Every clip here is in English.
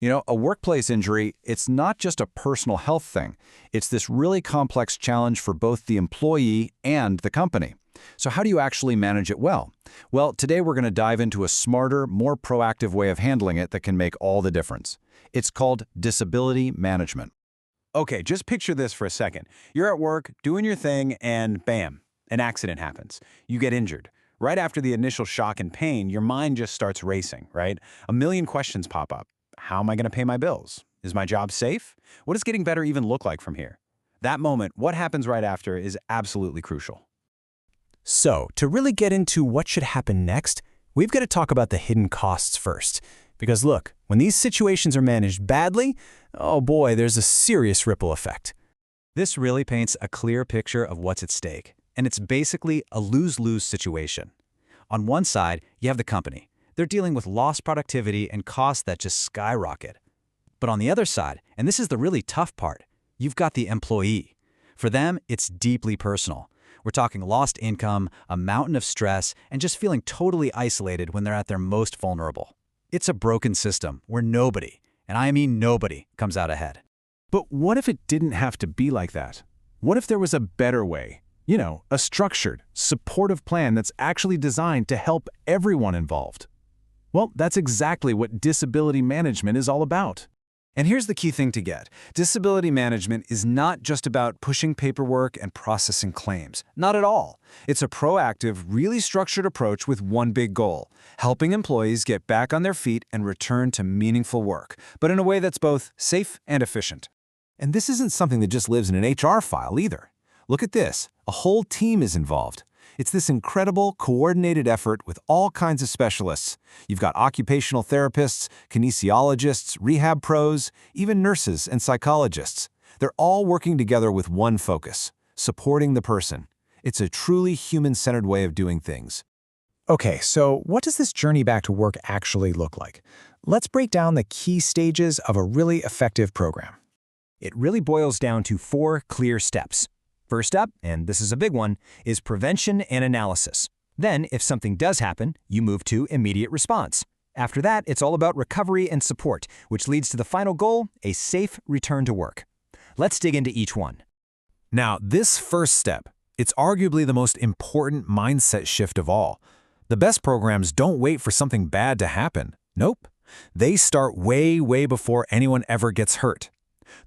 A workplace injury, it's not just a personal health thing. It's this really complex challenge for both the employee and the company. So how do you actually manage it well? Well, today we're going to dive into a smarter, more proactive way of handling it that can make all the difference. It's called disability management. Okay, just picture this for a second. You're at work, doing your thing, and bam, an accident happens. You get injured. Right after the initial shock and pain, your mind just starts racing, right? A million questions pop up. How am I going to pay my bills? Is my job safe? What does getting better even look like from here? That moment, what happens right after, is absolutely crucial. So, to really get into what should happen next, we've got to talk about the hidden costs first. Because look, when these situations are managed badly, oh boy, there's a serious ripple effect. This really paints a clear picture of what's at stake, and it's basically a lose-lose situation. On one side, you have the company. They're dealing with lost productivity and costs that just skyrocket. But on the other side, and this is the really tough part, you've got the employee. For them, it's deeply personal. We're talking lost income, a mountain of stress, and just feeling totally isolated when they're at their most vulnerable. It's a broken system where nobody, and I mean nobody, comes out ahead. But what if it didn't have to be like that? What if there was a better way? A structured, supportive plan that's actually designed to help everyone involved. Well, that's exactly what disability management is all about. And here's the key thing to get. Disability management is not just about pushing paperwork and processing claims. Not at all. It's a proactive, really structured approach with one big goal: helping employees get back on their feet and return to meaningful work, but in a way that's both safe and efficient. And this isn't something that just lives in an HR file either. Look at this. A whole team is involved. It's this incredible, coordinated effort with all kinds of specialists. You've got occupational therapists, kinesiologists, rehab pros, even nurses and psychologists. They're all working together with one focus: supporting the person. It's a truly human-centered way of doing things. Okay, so what does this journey back to work actually look like? Let's break down the key stages of a really effective program. It really boils down to 4 clear steps. First up, and this is a big one, is prevention and analysis. Then, if something does happen, you move to immediate response. After that, it's all about recovery and support, which leads to the final goal: a safe return to work. Let's dig into each one. Now, this first step, it's arguably the most important mindset shift of all. The best programs don't wait for something bad to happen. Nope. They start way, way before anyone ever gets hurt.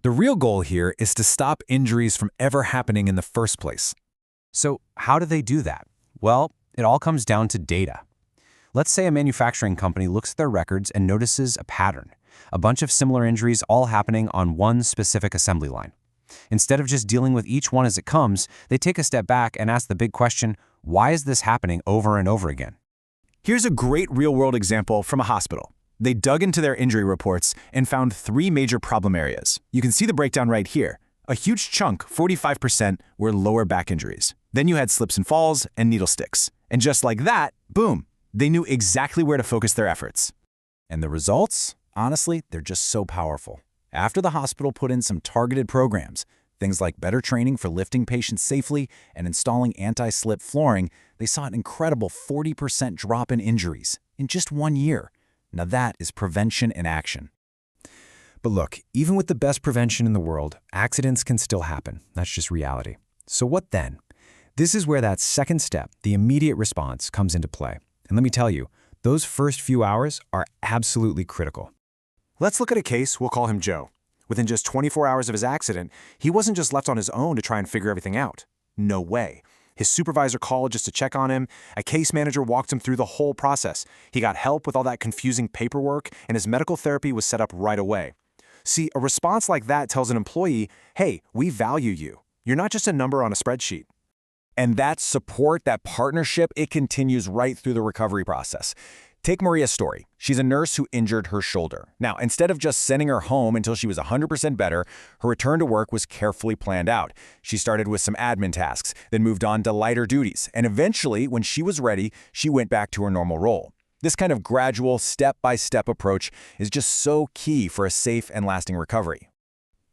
The real goal here is to stop injuries from ever happening in the first place. So how do they do that? Well, it all comes down to data. Let's say a manufacturing company looks at their records and notices a pattern, a bunch of similar injuries all happening on one specific assembly line. Instead of just dealing with each one as it comes, they take a step back and ask the big question: why is this happening over and over again? Here's a great real-world example from a hospital. They dug into their injury reports and found 3 major problem areas. You can see the breakdown right here. A huge chunk, 45%, were lower back injuries. Then you had slips and falls and needle sticks. And just like that, boom, they knew exactly where to focus their efforts. And the results? Honestly, they're just so powerful. After the hospital put in some targeted programs, things like better training for lifting patients safely and installing anti-slip flooring, they saw an incredible 40% drop in injuries in just 1 year. Now that is prevention in action. But look, even with the best prevention in the world, accidents can still happen. That's just reality. So what then? This is where that second step, the immediate response, comes into play. And let me tell you, those first few hours are absolutely critical. Let's look at a case, we'll call him Joe. Within just 24 hours of his accident, he wasn't just left on his own to try and figure everything out. No way. His supervisor called just to check on him. A case manager walked him through the whole process. He got help with all that confusing paperwork, and his medical therapy was set up right away. See, a response like that tells an employee, hey, we value you. You're not just a number on a spreadsheet. And that support, that partnership, it continues right through the recovery process. Take Maria's story. She's a nurse who injured her shoulder. Now, instead of just sending her home until she was 100% better, her return to work was carefully planned out. She started with some admin tasks, then moved on to lighter duties, and eventually, when she was ready, she went back to her normal role. This kind of gradual, step-by-step approach is just so key for a safe and lasting recovery.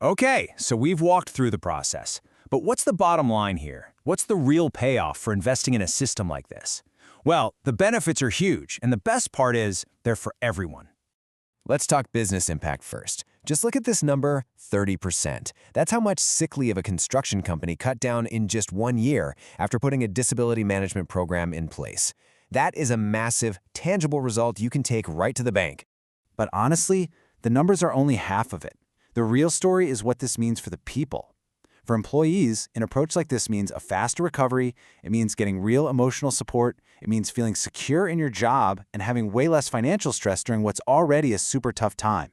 Okay, so we've walked through the process. But what's the bottom line here? What's the real payoff for investing in a system like this? Well, the benefits are huge, and the best part is they're for everyone. Let's talk business impact first. Just look at this number, 30%. That's how much sick leave a construction company cut down in just 1 year after putting a disability management program in place. That is a massive, tangible result you can take right to the bank. But honestly, the numbers are only half of it. The real story is what this means for the people. For employees, an approach like this means a faster recovery, it means getting real emotional support, it means feeling secure in your job and having way less financial stress during what's already a super tough time.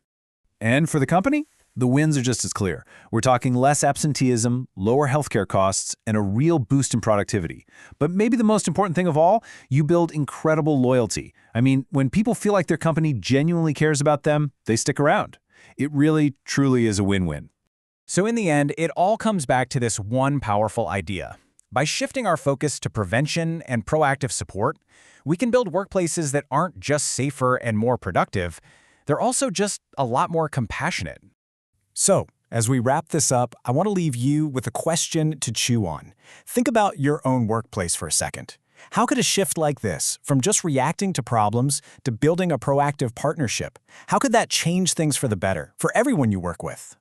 And for the company, the wins are just as clear. We're talking less absenteeism, lower healthcare costs, and a real boost in productivity. But maybe the most important thing of all, you build incredible loyalty. I mean, when people feel like their company genuinely cares about them, they stick around. It really, truly is a win-win. So in the end, it all comes back to this one powerful idea. By shifting our focus to prevention and proactive support, we can build workplaces that aren't just safer and more productive, they're also just a lot more compassionate. So, as we wrap this up, I want to leave you with a question to chew on. Think about your own workplace for a second. How could a shift like this, from just reacting to problems to building a proactive partnership, how could that change things for the better for everyone you work with?